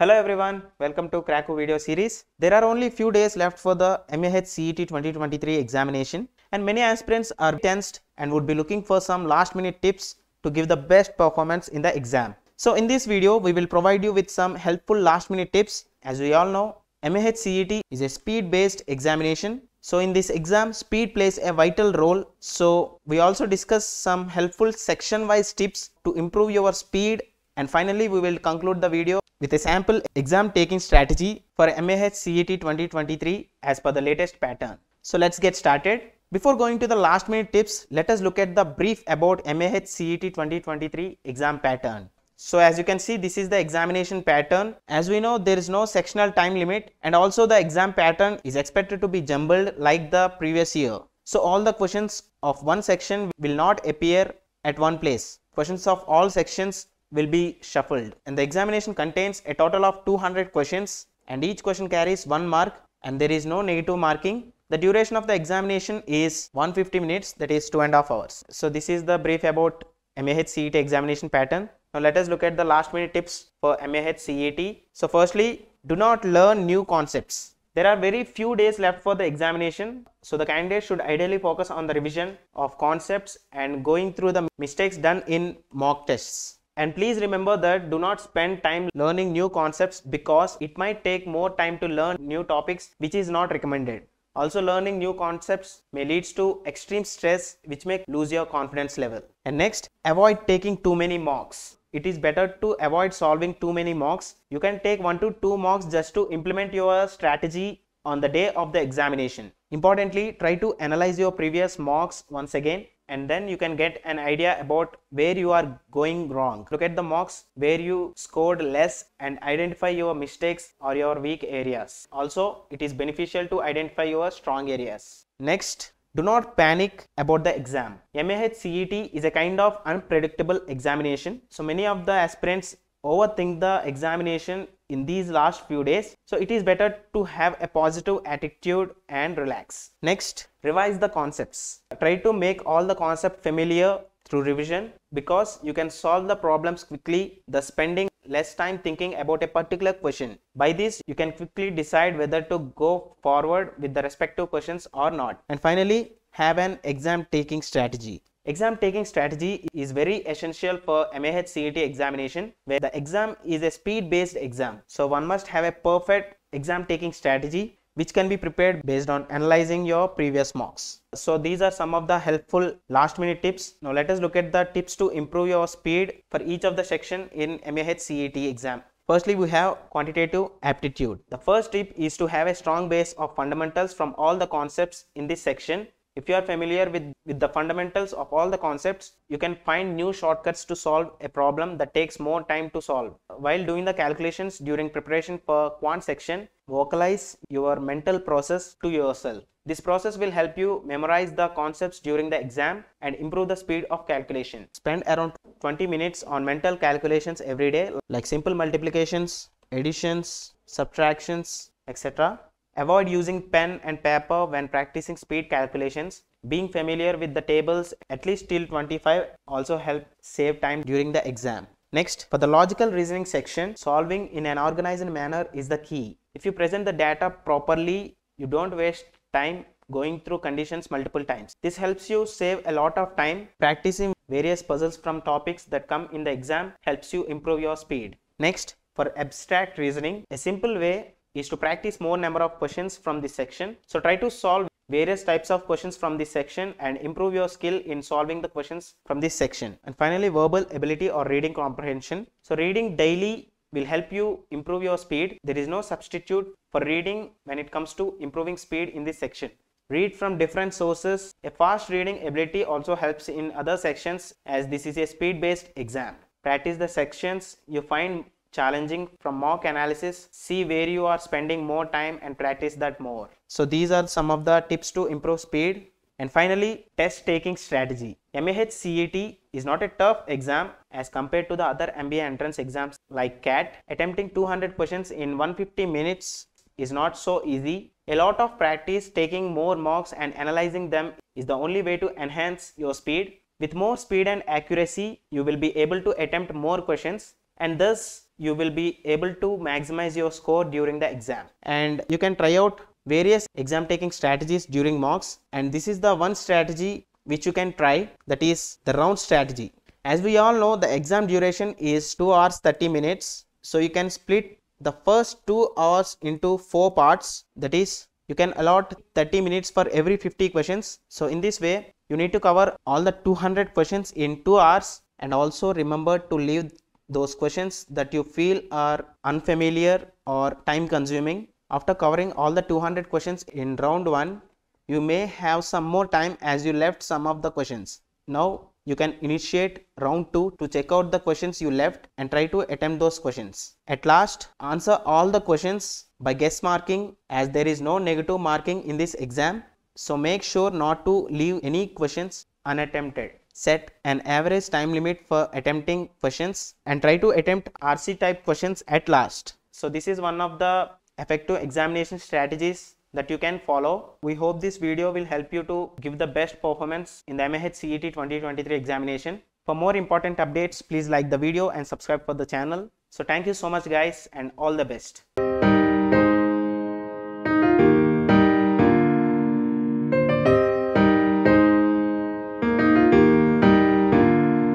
Hello everyone, welcome to Krakow video series. There are only few days left for the MAH CET 2023 examination and many aspirants are tensed and would be looking for some last minute tips to give the best performance in the exam. So in this video, we will provide you with some helpful last minute tips. As we all know, MAH CET is a speed based examination. So in this exam, speed plays a vital role. So we also discuss some helpful section wise tips to improve your speed. And finally, we will conclude the video with a sample exam taking strategy for MAH CET 2023 as per the latest pattern. So let's get started. Before going to the last minute tips, let us look at the brief about MAH CET 2023 exam pattern. So as you can see, this is the examination pattern. As we know, there is no sectional time limit and also the exam pattern is expected to be jumbled like the previous year. So all the questions of one section will not appear at one place. Questions of all sections will be shuffled, and the examination contains a total of 200 questions and each question carries 1 mark and there is no negative marking. The duration of the examination is 150 minutes, that is 2.5 hours. So this is the brief about MAH CET examination pattern. Now let us look at the last minute tips for MAH CET. So firstly, do not learn new concepts. There are very few days left for the examination, so the candidate should ideally focus on the revision of concepts and going through the mistakes done in mock tests. And please remember that do not spend time learning new concepts because it might take more time to learn new topics, which is not recommended. Also, learning new concepts may lead to extreme stress, which may lose your confidence level. And next, avoid taking too many mocks. It is better to avoid solving too many mocks. You can take 1 to 2 mocks just to implement your strategy on the day of the examination. Importantly, try to analyze your previous mocks once again, and then you can get an idea about where you are going wrong. Look at the mocks where you scored less and identify your mistakes or your weak areas. Also, it is beneficial to identify your strong areas. Next, do not panic about the exam. MAH CET is a kind of unpredictable examination. So many of the aspirants overthink the examination in these last few days. So it is better to have a positive attitude and relax. Next, revise the concepts. Try to make all the concepts familiar through revision because you can solve the problems quickly, thus spending less time thinking about a particular question. By this, you can quickly decide whether to go forward with the respective questions or not. And finally, have an exam taking strategy. Exam taking strategy is very essential for MAH CET examination, where the exam is a speed based exam. So one must have a perfect exam taking strategy which can be prepared based on analyzing your previous mocks. So these are some of the helpful last minute tips. Now let us look at the tips to improve your speed for each of the section in MAH CET exam. Firstly, we have quantitative aptitude. The first tip is to have a strong base of fundamentals from all the concepts in this section. If you are familiar with the fundamentals of all the concepts, you can find new shortcuts to solve a problem that takes more time to solve. While doing the calculations during preparation for quant section, vocalize your mental process to yourself. This process will help you memorize the concepts during the exam and improve the speed of calculation. Spend around 20 minutes on mental calculations every day, like simple multiplications, additions, subtractions, etc. Avoid using pen and paper when practicing speed calculations. Being familiar with the tables at least till 25 also help save time during the exam. Next, for the logical reasoning section, solving in an organized manner is the key. If you present the data properly, you don't waste time going through conditions multiple times. This helps you save a lot of time. Practicing various puzzles from topics that come in the exam helps you improve your speed. Next, for abstract reasoning, a simple way is to practice more number of questions from this section. So try to solve various types of questions from this section and improve your skill in solving the questions from this section. And finally, verbal ability or reading comprehension. So reading daily will help you improve your speed. There is no substitute for reading when it comes to improving speed in this section. Read from different sources. A fast reading ability also helps in other sections as this is a speed based exam. Practice the sections you find challenging from mock analysis. See where you are spending more time and practice that more. So these are some of the tips to improve speed. And finally, test taking strategy. MAH CET is not a tough exam as compared to the other MBA entrance exams like CAT. Attempting 200 questions in 150 minutes is not so easy. A lot of practice, taking more mocks and analyzing them is the only way to enhance your speed. With more speed and accuracy, you will be able to attempt more questions and thus you will be able to maximize your score during the exam. And you can try out various exam taking strategies during mocks, and this is the one strategy which you can try, that is the round strategy. As we all know, the exam duration is 2 hours 30 minutes. So you can split the first 2 hours into 4 parts, that is you can allot 30 minutes for every 50 questions. So in this way you need to cover all the 200 questions in 2 hours, and also remember to leave those questions that you feel are unfamiliar or time consuming. After covering all the 200 questions in round 1, you may have some more time as you left some of the questions. Now you can initiate round 2 to check out the questions you left and try to attempt those questions. At last, answer all the questions by guess marking, as there is no negative marking in this exam. So make sure not to leave any questions unattempted. Set an average time limit for attempting questions and try to attempt RC type questions at last. So this is one of the effective examination strategies that you can follow. We hope this video will help you to give the best performance in the MAH CET 2023 examination. For more important updates, please like the video and subscribe for the channel. So thank you so much guys, and all the best.